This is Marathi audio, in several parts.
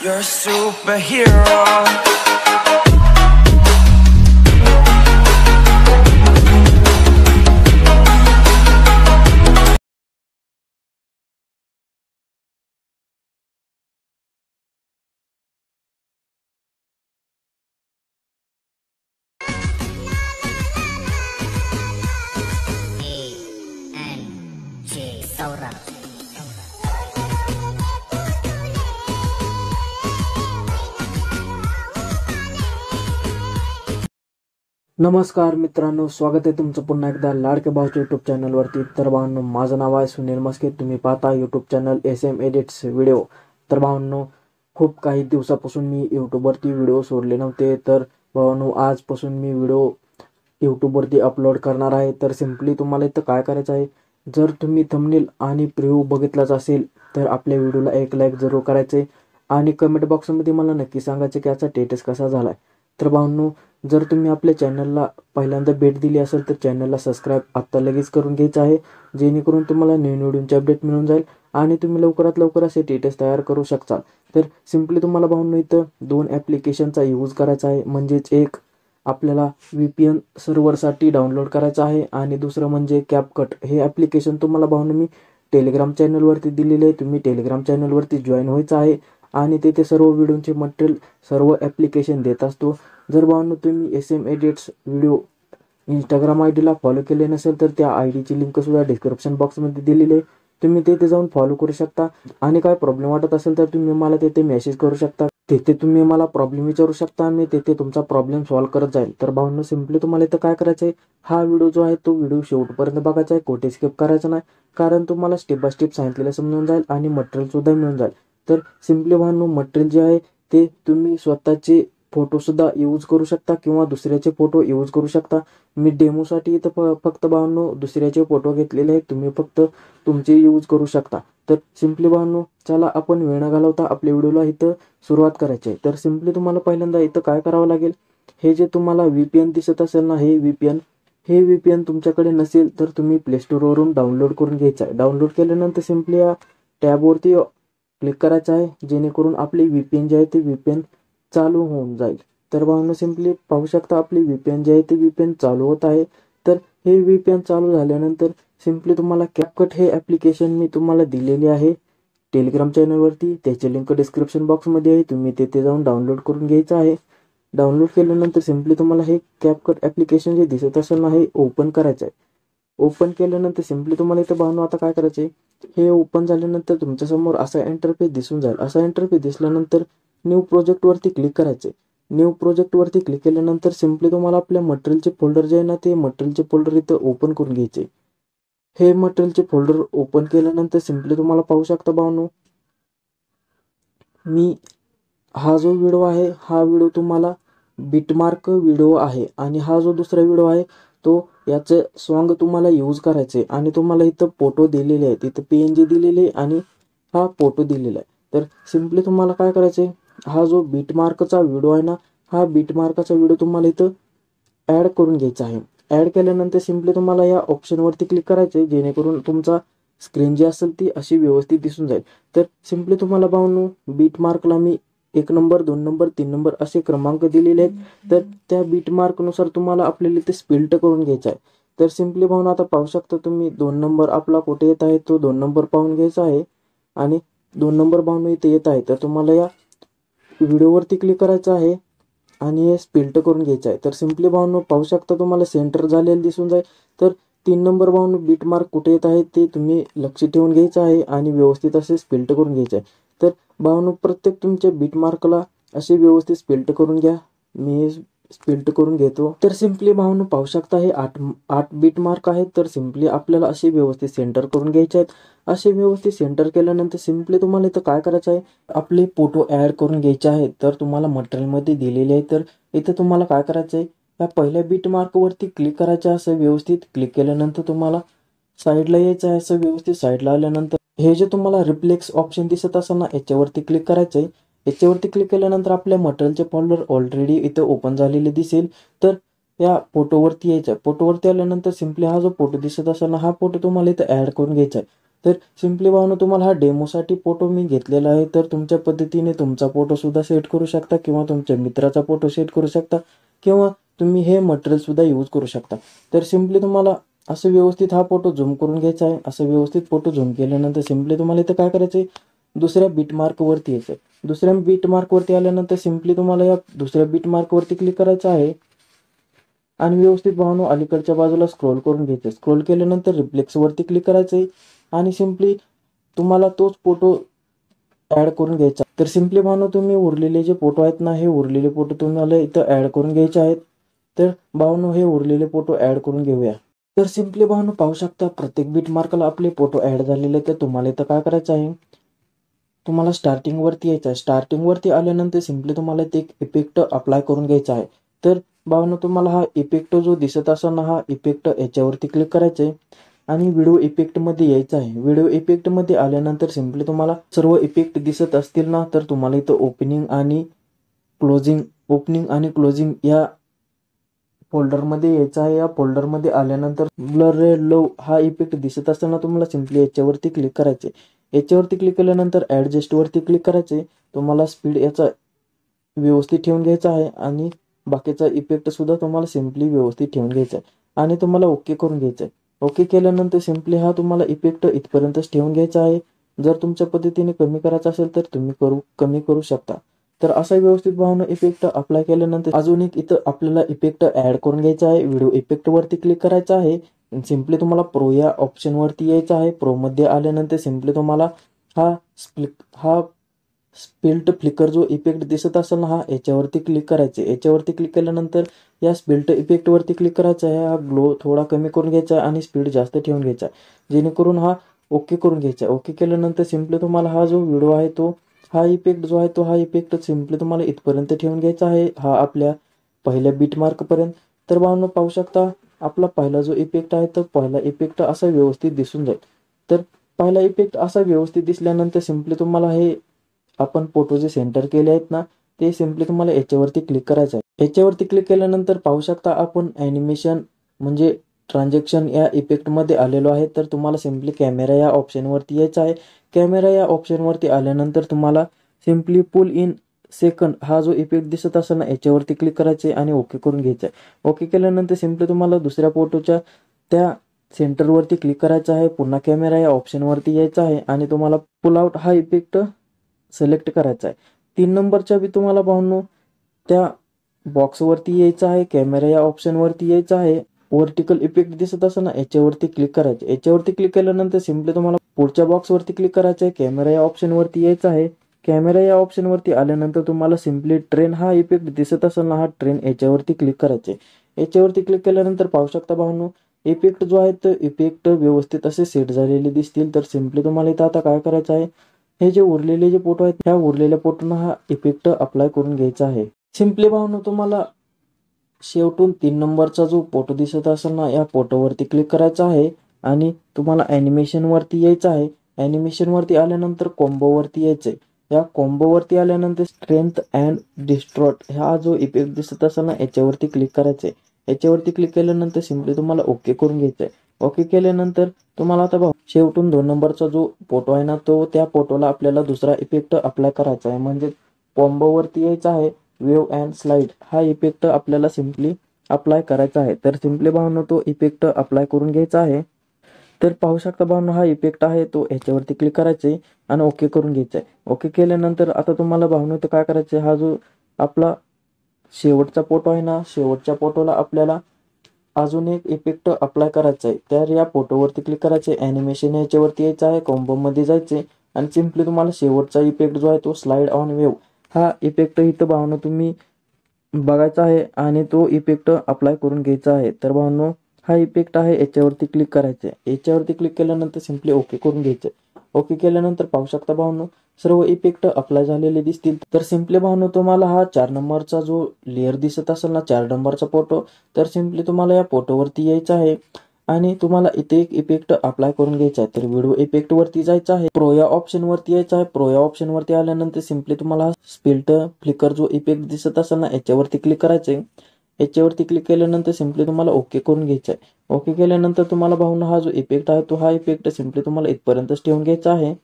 You're a superhero. नमस्कार मित्रांनो, स्वागत आहे तुमचं पुन्हा एकदा लाडके भाऊच्या यूट्यूब चॅनलवरती। तर भावांनो, माझं नाव आहे सुनील मस्के, तुम्ही पाहता YouTube channel SM edits video. तर भावांनो, खूप काही दिवसापासून मी यूट्यूबवरती व्हिडिओ सोडले नव्हते, तर भावांनो आजपासून मी व्हिडिओ यूट्यूबवरती अपलोड करणार आहे। तर सिंपली तुम्हाला इथं काय करायचं आहे, जर तुम्ही थंबनेल आणि प्रिव्ह्यू बघितलाच असेल तर आपल्या व्हिडिओला एक लाईक जरूर करायचे आणि कमेंट बॉक्समध्ये मला नक्की सांगायचे की याचा स्टेटस कसा झालाय। तर भावांनो, जर तुम्ही आपल्या चॅनलला पहिल्यांदा भेट दिली असेल तर चॅनलला सबस्क्राईब आत्ता लगेच करून घ्यायचं आहे, जेणेकरून तुम्हाला नवीन व्हिडिओचे अपडेट मिळून जाईल आणि तुम्ही लवकरात लवकर असे स्टेटस तयार करू शकता। तर सिंपली तुम्हाला भावांनो इथं दोन ॲप्लिकेशनचा यूज करायचा आहे, म्हणजेच एक आपल्याला VPN सर्व्हरसाठी डाउनलोड करायचं आहे आणि दुसरं म्हणजे CapCut। हे ॲप्लिकेशन तुम्हाला भावांनो मी टेलिग्राम चॅनलवरती दिलेले आहे, तुम्ही टेलिग्राम चॅनलवरती जॉईन व्हायचं आहे आणि तेथे सर्व व्हिडिओचे मटेरियल सर्व ॲप्लिकेशन देत असतो। जर भावांनो तुम्ही SM एडिट्स व्हिडिओ इंस्टाग्राम आयडीला फॉलो केले नसेल तर त्या आयडीची लिंक सुद्धा डिस्क्रिप्शन बॉक्समध्ये दिलेली आहे, तुम्ही तेथे जाऊन फॉलो करू शकता आणि काय प्रॉब्लेम वाटत असेल तर तुम्ही मला तेथे मेसेज करू शकता, तेथे तुम्ही मला प्रॉब्लेम विचारू शकता, मी तेथे तुमचा प्रॉब्लेम सॉल्व्ह करत जाईल। तर भावांनो, सिंपली तुम्हाला इथं काय करायचं आहे, हा व्हिडिओ जो आहे तो व्हिडिओ शेवटपर्यंत बघायचा आहे, कोठे स्किप करायचं नाही, कारण तुम्हाला स्टेप बाय स्टेप सांगितलेलं समजून जाईल आणि मटेरियल सुद्धा मिळून जाईल। तर सिंपली भावांनो, मटेरियल जे आहे ते तुम्ही स्वतःचे फोटो सुद्धा यूज करू शकता किंवा दुसऱ्याचे फोटो यूज करू शकता। मी डेमोसाठी इथं फक्त भावांनो दुसऱ्याचे फोटो घेतलेले आहेत, तुम्ही फक्त तुमचे यूज करू शकता। तर सिंपली भावांनो, चला आपण वेळ न घालवता आपल्या व्हिडिओला इथं सुरुवात करायची आहे। तर सिंपली तुम्हाला पहिल्यांदा इथं काय करावं लागेल, हे जे तुम्हाला VPN दिसत असेल ना, हे VPN तुमच्याकडे नसेल तर तुम्ही प्ले स्टोअरवरून डाउनलोड करून घ्यायचं आहे। डाउनलोड केल्यानंतर सिंपली या टॅबवरती क्लिक करायचं आहे, जेणेकरून आपली VPN जे आहे ते VPN चालू होऊन जाईल। तर भावांनो, सिंपली पाहू शकता आपली VPN जे आहे ते VPN चालू होत आहे। तर हे VPN चालू झाल्यानंतर सिंपली तुम्हाला CapCut हे ॲप्लिकेशन मी तुम्हाला दिलेले आहे टेलिग्राम चॅनलवरती, त्याची लिंक डिस्क्रिप्शन बॉक्समध्ये आहे, तुम्ही तेथे जाऊन डाउनलोड करून घ्यायचं आहे। डाउनलोड केल्यानंतर सिंपली तुम्हाला हे CapCut ॲप्लिकेशन जे दिसत असेल ना, हे ओपन करायचं आहे। ओपन केल्यानंतर सिंपली तुम्हाला इथं भावांनो आता काय करायचं आहे, हे ओपन झाल्यानंतर तुमच्यासमोर असा इंटरफेस दिसून जाईल। असा इंटरफेस दिसल्यानंतर न्यू प्रोजेक्टवरती क्लिक करायचे। न्यू प्रोजेक्टवरती क्लिक केल्यानंतर सिंपली तुम्हाला आपल्या मटेरियलचे फोल्डर जे आहे ना, ते मटेरियलचे फोल्डर इथं ओपन करून घ्यायचे। हे मटेरियलचे फोल्डर ओपन केल्यानंतर सिंपली तुम्हाला पाहू शकता भावांनो, मी हा जो व्हिडिओ आहे हा व्हिडिओ तुम्हाला बिटमार्क व्हिडिओ आहे आणि हा जो दुसरा व्हिडिओ आहे तो याचं सॉन्ग तुम्हाला यूज करायचे आणि तुम्हाला इथं फोटो दिलेले आहेत, इथं PNG दिलेले आणि हा फोटो दिलेला आहे। तर सिंपली तुम्हाला काय करायचे, हा जो बिटमार्कचा व्हिडिओ आहे ना, हा बिटमार्कचा व्हिडिओ तुम्हाला इथं ॲड करून घ्यायचा आहे। ॲड केल्यानंतर सिंपली तुम्हाला या ऑप्शनवरती क्लिक करायचे, जेणेकरून तुमचा स्क्रीन जी असेल ती अशी व्यवस्थित दिसून जाईल। तर सिंपली तुम्हाला भावांनो, बिटमार्कला मी 1 नंबर 2 नंबर 3 नंबर असे क्रमांक दिलेले आहेत, तर त्या बिटमार्कनुसार तुम्हाला आपल्याला इथे स्प्लिट करून घ्यायचा आहे। तर सिंपली भावांनो, आता पाहू शकता तुम्ही 2 नंबर आपला कुठे येत आहे, तो 2 नंबर पाहून घ्यायचा आहे आणि 2 नंबर भावांनो इथे येत आहे, तर तुम्हाला या व्हिडिओवरती क्लिक करायचं आहे आणि हे स्प्लिट करून घ्यायचं आहे। तर सिंपली भावांनो पाहू शकता तुम्हाला सेंटर झालेलं दिसून जाईल। तर 3 नंबर भावांनो बिटमार्क कुठे येत आहे ते तुम्ही लक्ष ठेवून घ्यायचं आहे आणि व्यवस्थित असे स्प्लिट करून घ्यायचं आहे। तर भावांनो, प्रत्येक तुमच्या बिटमार्कला असे व्यवस्थित स्प्लिट करून घ्या, मी स्प्लिट करून घेतो। तर सिंपली भावांनो पाहू शकता हे 8 बिटमार्क आहेत, तर सिंपली आपल्याला असे व्यवस्थित सेंटर करून घ्यायचे आहेत। असे व्यवस्थित सेंटर केल्यानंतर सिंपली तुम्हाला इथं काय करायचं आहे, आपले फोटो ॲड करून घ्यायचे आहेत। तर तुम्हाला मटेरियलमध्ये दिलेले आहे, तर इथं तुम्हाला काय करायचं आहे, या पहिल्या बिटमार्कवरती क्लिक करायचं आहे। असं व्यवस्थित क्लिक केल्यानंतर तुम्हाला साईडला यायचं आहे, असं व्यवस्थित साईडला आल्यानंतर हे जे तुम्हाला रिफ्लेक्स ऑप्शन दिसत असेल ना, याच्यावरती क्लिक करायचं आहे। याच्यावरती क्लिक केल्यानंतर आपल्या मटेरियलचे फोल्डर ऑलरेडी इथं ओपन झालेले दिसेल। तर या फोटोवरती यायचं आहे, फोटोवरती आल्यानंतर सिंपली हा जो फोटो दिसत असेल ना, हा फोटो तुम्हाला इथं ॲड करून घ्यायचा आहे। तर सिम्पली भावनो तुम्हाला हा डेमोसाठी फोटो मी घेतलेला आहे, तर तुमच्या पद्धतीने तुमचा फोटो सुद्धा सेट करू शकता किंवा तुमच्या मित्राचा फोटो सेट करू शकता किंवा तुम्ही हे मटेरियल सुद्धा यूज करू शकता। तर सिम्पली तुम्हाला असं व्यवस्थित हा फोटो झूम करून घ्यायचा आहे। असं व्यवस्थित फोटो झूम केल्यानंतर सिम्पली तुम्हाला इथं काय करायचं आहे, दुसऱ्या बीट मार्कवरती यायचं आहे। दुसऱ्या बीट मार्कवरती आल्यानंतर सिम्पली तुम्हाला या दुसऱ्या बीट मार्कवरती क्लिक करायचं आहे आणि व्यवस्थित भावनो अलीकडच्या बाजूला स्क्रोल करून घ्यायचं। स्क्रोल केल्यानंतर रिफ्लेक्स वरती क्लिक करायचं आहे आणि सिम्पली तुम्हाला तोच फोटो ॲड करून घ्यायचा। तर सिम्पली भावनो तुम्ही उरलेले जे फोटो आहेत ना, हे उरलेले फोटो तुम्हाला इथं ॲड करून घ्यायचे आहेत। तर भावनो हे उरलेले फोटो ॲड करून घेऊया। तर सिम्पली भावनो पाहू शकता प्रत्येक बीट मार्कला आपले फोटो ॲड झालेले। तर तुम्हाला इथं काय करायचं आहे, तुम्हाला स्टार्टिंग वरती यायचं आहे। स्टार्टिंग वरती आल्यानंतर सिम्पली तुम्हाला ते एक इफेक्ट अप्लाय करून घ्यायचा आहे। तर भावनो तुम्हाला हा इफेक्ट जो दिसत असेल ना, हा इफेक्ट याच्यावरती क्लिक करायचं आहे आणि व्हिडिओ इफेक्ट मध्ये यायचं आहे। व्हिडिओ इफेक्ट मध्ये आल्यानंतर सिम्पली तुम्हाला सर्व इफेक्ट दिसत असतील ना, तर तुम्हाला इथं ओपनिंग आणि क्लोजिंग या फोल्डरमध्ये यायचं आहे। या फोल्डरमध्ये आल्यानंतर ब्लर रेड लो हा इफेक्ट दिसत असताना तुम्हाला सिम्पली याच्यावरती क्लिक करायचे। याच्यावरती क्लिक केल्यानंतर ॲडजस्ट वरती क्लिक करायचे। तुम्हाला स्पीड याचा व्यवस्थित ठेवून घ्यायचा आहे आणि बाकीचा इफेक्ट सुद्धा तुम्हाला सिम्पली व्यवस्थित ठेवून घ्यायचा आहे आणि तुम्हाला ओके करून घ्यायचं आहे। ओके केल्यानंतर सिम्पली हा तुम्हाला इफेक्ट इथपर्यंतच ठेवून घ्यायचा आहे। जर तुमच्या पद्धतीने कमी करायचा असेल तर तुम्ही कमी करू शकता। तर असा व्यवस्थित भावना इफेक्ट अप्लाय केल्यानंतर अजून एक इथं आपल्याला इफेक्ट ॲड करून घ्यायचा आहे। व्हिडिओ इफेक्ट वरती क्लिक करायचं आहे। सिम्पली तुम्हाला प्रो या ऑप्शन वरती यायचं आहे। प्रो मध्ये आल्यानंतर सिम्पली तुम्हाला हा स्पिल्ट फ्लिकर जो इफेक्ट दिसत असेल ना, हा याच्यावरती क्लिक करायचे। याच्यावरती क्लिक केल्यानंतर या स्पिल्ट इफेक्ट वरती क्लिक करायचा आहे। हा ग्लो थोडा कमी करून घ्यायचा आहे आणि स्पीड जास्त ठेवून घ्यायचा आहे, जेणेकरून हा ओके करून घ्यायचा आहे। ओके केल्यानंतर सिम्पली तुम्हाला हा जो व्हिडिओ आहे तो हा इफेक्ट जो आहे तो हा इफेक्ट सिम्पली तुम्हाला इथपर्यंत ठेवून घ्यायचा आहे, हा आपल्या पहिल्या बीट मार्क पर्यंत। तर भावनो पाहू शकता आपला पहिला जो इफेक्ट आहे तर पहिला इफेक्ट असा व्यवस्थित दिसून जाईल। तर पहिला इफेक्ट असा व्यवस्थित दिसल्यानंतर सिम्पली तुम्हाला हे आपण फोटो जे सेंटर केले आहेत ना, ते सिम्पली तुम्हाला याच्यावरती क्लिक करायचं आहे। याच्यावरती क्लिक केल्यानंतर पाहू शकता आपण ॲनिमेशन म्हणजे ट्रान्झॅक्शन या इफेक्ट मध्ये आलेलो आहे। तर तुम्हाला सिम्पली कॅमेरा या ऑप्शन वरती यायचं आहे। कॅमेरा या ऑप्शन वरती आल्यानंतर तुम्हाला सिम्पली पुल इन सेकंड हा जो इफेक्ट दिसत असेल ना, याच्यावरती क्लिक करायचे आणि ओके करून घ्यायचं आहे। ओके केल्यानंतर सिम्पली तुम्हाला दुसऱ्या फोटोच्या त्या सेंटरवरती क्लिक करायचं आहे। पुन्हा कॅमेरा या ऑप्शन वरती यायचं आहे आणि तुम्हाला पुल आउट हा इफेक्ट सिलेक्ट करायचा आहे। 3 नंबरच्या बी तुम्हाला भावनो त्या बॉक्सवरती यायचं आहे। कॅमेरा या ऑप्शन वरती यायचं आहे। व्हर्टिकल इफेक्ट दिसत असेल ना, याच्यावरती क्लिक करायचे। याच्यावरती क्लिक केल्यानंतर सिम्पली तुम्हाला पुढच्या बॉक्सवरती क्लिक करायचं आहे। कॅमेरा या ऑप्शन वरती यायचं आहे। कॅमेरा या ऑप्शन वरती आल्यानंतर तुम्हाला सिम्पली ट्रेन हा इफेक्ट दिसत असेल ना, हा ट्रेन याच्यावरती क्लिक करायचे। याच्यावरती क्लिक केल्यानंतर पाहू शकता भावनो इफेक्ट जो आहे तो इफेक्ट व्यवस्थित असे सेट झालेले दिसतील। तर सिम्पली तुम्हाला इथं आता काय करायचं आहे, हे जे उरलेले जे फोटो आहेत ह्या उरलेल्या फोटोना हा इफेक्ट अप्लाय करून घ्यायचा आहे। सिम्पली भावनो तुम्हाला शेवटून 3 नंबरचा जो फोटो दिसत असेल ना, या फोटोवरती क्लिक करायचा आहे आणि तुम्हाला ॲनिमेशन वरती यायचं आहे। ॲनिमेशन वरती आल्यानंतर कॉम्बो वरती यायचंय। या कॉम्बो वरती आल्यानंतर स्ट्रेंथ अँड डिस्ट्रॉट हा जो इफेक्ट दिसत असेल ना, याच्यावरती क्लिक करायचंय। याच्यावरती क्लिक केल्यानंतर सिम्पली तुम्हाला ओके करून घ्यायचंय। ओके केल्यानंतर तुम्हाला आता शेवटून 2 नंबरचा जो फोटो आहे ना, तो त्या फोटोला आपल्याला दुसरा इफेक्ट अप्लाय करायचा आहे। म्हणजे कॉम्बो वरती यायचा आहे। वेव्ह अँड स्लाइड हा इफेक्ट आपल्याला सिम्पली अप्लाय करायचा आहे। तर सिम्पली भावनो तो इफेक्ट अप्लाय करून घ्यायचा आहे। तर पाहू शकता भावनो हा इफेक्ट आहे तो याच्यावरती क्लिक करायचे आणि ओके करून घ्यायचा आहे। ओके केल्यानंतर आता तुम्हाला भावनो इथं काय करायचं, हा जो आपला शेवटचा फोटो आहे ना, शेवटच्या फोटोला आपल्याला अजून एक इफेक्ट अप्लाय करायचा आहे। तर या फोटोवरती क्लिक करायचे, ॲनिमेशन याच्यावरती यायचं आहे, कॉम्बो मध्ये जायचे आणि सिम्पली तुम्हाला शेवटचा इफेक्ट जो आहे तो स्लाइड ऑन वेव्ह हा इफेक्ट इथं भावनो तुम्ही बघायचा आहे आणि तो इफेक्ट अप्लाय करून घ्यायचा आहे। तर भावनो हा इफेक्ट आहे याच्यावरती क्लिक करायचे। याच्यावरती क्लिक केल्यानंतर सिम्पली ओके करून घ्यायचे। ओके केल्यानंतर पाहू शकता भावनो सर्व इफेक्ट अप्लाय झालेले दिसतील। तर सिम्पली भावनो तुम्हाला हा 4 नंबरचा जो लेअर दिसत असेल ना, 4 नंबरचा फोटो, तर सिम्पली तुम्हाला या फोटोवरती यायचं आहे आणि तुम्हाला इथे एक इफेक्ट अप्लाय करून घ्यायचा आहे। तर व्हिडिओ इफेक्ट वरती जायचं आहे। प्रो या ऑप्शन वरती यायचं आहे। प्रो या ऑप्शन वरती आल्यानंतर सिम्पली तुम्हाला स्पिल्ट फ्लिकर जो इफेक्ट दिसत असेल ना, याच्यावरती क्लिक करायचंय। याच्यावरती क्लिक केल्यानंतर सिम्पली तुम्हाला ओके करून घ्यायचं आहे। ओके केल्यानंतर तुम्हाला भावना हा जो इफेक्ट आहे तो हा इफेक्ट सिम्पली तुम्हाला इथपर्यंतच ठेवून घ्यायचा आहे।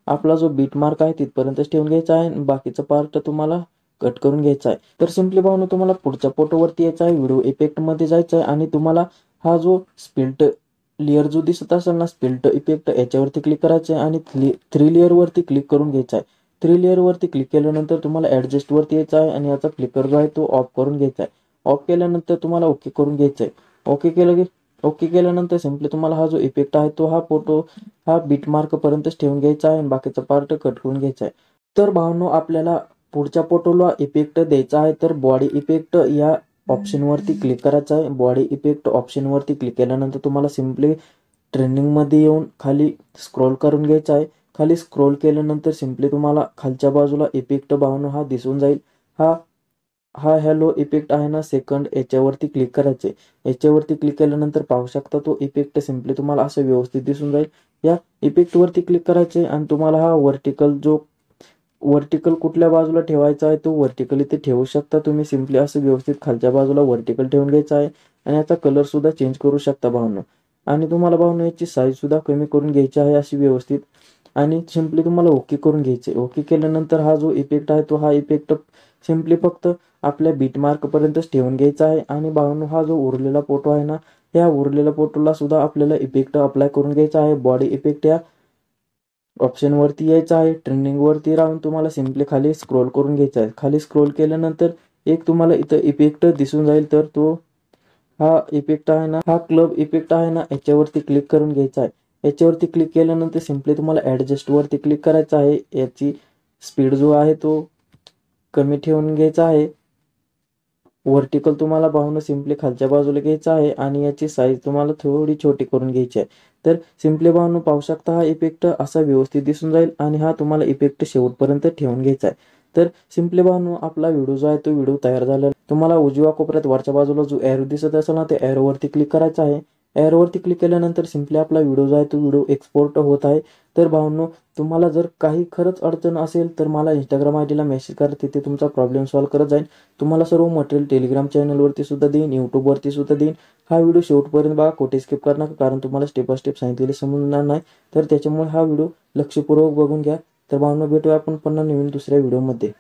आपला जो बीट मार्क आहे तिथपर्यंतच ठेवून घ्यायचा आहे, बाकीचा पार्ट तुम्हाला कट करून घ्यायचा आहे। तर सिम्पली भावना तुम्हाला पुढच्या फोटोवरती यायचं आहे, व्हिडिओ इफेक्ट मध्ये जायचं आहे आणि तुम्हाला हा जो स्प्लिट लेअर जो दिसत असेल ना स्प्लिट इफेक्ट, याच्यावरती क्लिक करायचं आहे आणि 3 लेअर वरती क्लिक करून घ्यायचं आहे। 3 लेअर वरती क्लिक केल्यानंतर तुम्हाला ऍडजस्ट वरती यायचं आहे आणि याचा फ्लिकर जो आहे तो ऑफ करून घ्यायचा आहे। ऑफ केल्यानंतर तुम्हाला ओके करून घ्यायचं आहे। ओके केल्यानंतर सिम्पली तुम्हाला हा जो इफेक्ट आहे तो हा फोटो हा बीट मार्क पर्यंतच ठेवून घ्यायचा आहे आणि बाकीचा पार्ट कट करून घ्यायचा आहे। तर भावनो आपल्याला पुढच्या फोटोला इफेक्ट द्यायचा आहे, तर बॉडी इफेक्ट या ऑप्शन वरती क्लिक करायचं आहे। बॉडी इफेक्ट ऑप्शन वरती क्लिक केल्यानंतर तुम्हाला सिम्पली ट्रेंडिंग मध्ये येऊन खाली स्क्रोल करून घ्यायचं आहे। खाली स्क्रोल केल्यानंतर सिम्पली तुम्हाला खालच्या बाजूला इफेक्ट भावनो हा दिसून जाईल। हा हा हॅलो इफेक्ट आहे ना सेकंड, याच्यावरती क्लिक करायचे। याच्यावरती क्लिक केल्यानंतर पाहू शकता तो इफेक्ट सिम्पली तुम्हाला असं व्यवस्थित दिसून जाईल। या इफेक्ट वरती क्लिक करायचे आणि तुम्हाला हा वर्टिकल कुठल्या बाजूला ठेवायचा आहे तो वर्टिकल इथे ठेवू शकता तुम्ही। सिम्पली असं व्यवस्थित खालच्या बाजूला वर्टिकल ठेवून घ्यायचा आहे आणि याचा कलर सुद्धा चेंज करू शकता भावनो। आणि तुम्हाला भावनो याची साईज सुद्धा कमी करून घ्यायची आहे अशी व्यवस्थित, आणि सिम्पली तुम्हाला ओके करून घ्यायचे। ओके केल्यानंतर हा जो इफेक्ट आहे तो हा इफेक्ट सिम्पली फक्त आपल्या बीट मार्क पर्यंतच ठेवून घ्यायचा आहे। आणि भावनो हा जो उरलेला फोटो आहे ना, या उरलेल्या फोटोला सुद्धा आपल्याला इफेक्ट अप्लाय करून घ्यायचा आहे। बॉडी इफेक्ट या ऑप्शन वरती यायचं आहे, ट्रेंडिंग वरती राहून तुम्हाला सिम्पली खाली स्क्रोल करून घ्यायचं आहे। खाली स्क्रोल केल्यानंतर एक तुम्हाला इथं इफेक्ट दिसून जाईल, तर तो हा इफेक्ट आहे ना, हा क्लब इफेक्ट आहे ना, याच्यावरती क्लिक करून घ्यायचा आहे। याच्यावरती क्लिक केल्यानंतर सिम्पली तुम्हाला ऍडजस्ट वरती क्लिक करायचं आहे। याची स्पीड जो आहे तो कमी ठेवून घ्यायचा आहे। वर्टिकल तुम्हाला पाहून सिम्पली खालच्या बाजूला घ्यायचा आहे आणि याची साईज तुम्हाला थोडी छोटी करून घ्यायची आहे। तर सिम्पली पाहून पाहू शकता हा इफेक्ट असा व्यवस्थित दिसून जाईल आणि हा तुम्हाला इफेक्ट शेवटपर्यंत ठेवून घ्यायचा आहे। तर सिम्पली पाहून आपला व्हिडिओ जो आहे तो व्हिडिओ तयार झालेला। तुम्हाला उजव्या कोपऱ्यात वरच्या बाजूला जो एरो दिसत असेल ना, त्या एरो वरती क्लिक करायचा आहे। एरो वरती क्लिक केल्यानंतर सिम्पली आपला व्हिडिओ जो आहे तो व्हिडिओ एक्सपोर्ट होत आहे। तर भावनो तुम्हाला जर काही खरंच अडचण असेल तर मला इंस्टाग्राम आयडीला मेसेज करा, तिथे तुमचा प्रॉब्लेम सॉल्व्ह करत जाईल। तुम्हाला सर्व मटेरियल टेलिग्राम चॅनलवरती सुद्धा देईन, यूट्यूबवरती सुद्धा देईन। हा व्हिडिओ शेवटपर्यंत बघा, कुठे स्किप करणार, कारण तुम्हाला स्टेप बाय स्टेप सांगितलेले समजणार नाही, तर त्याच्यामुळे हा व्हिडिओ लक्षपूर्वक बघून घ्या। तर भावनो भेटूया आपण पुन्हा नवीन दुसऱ्या व्हिडिओमध्ये।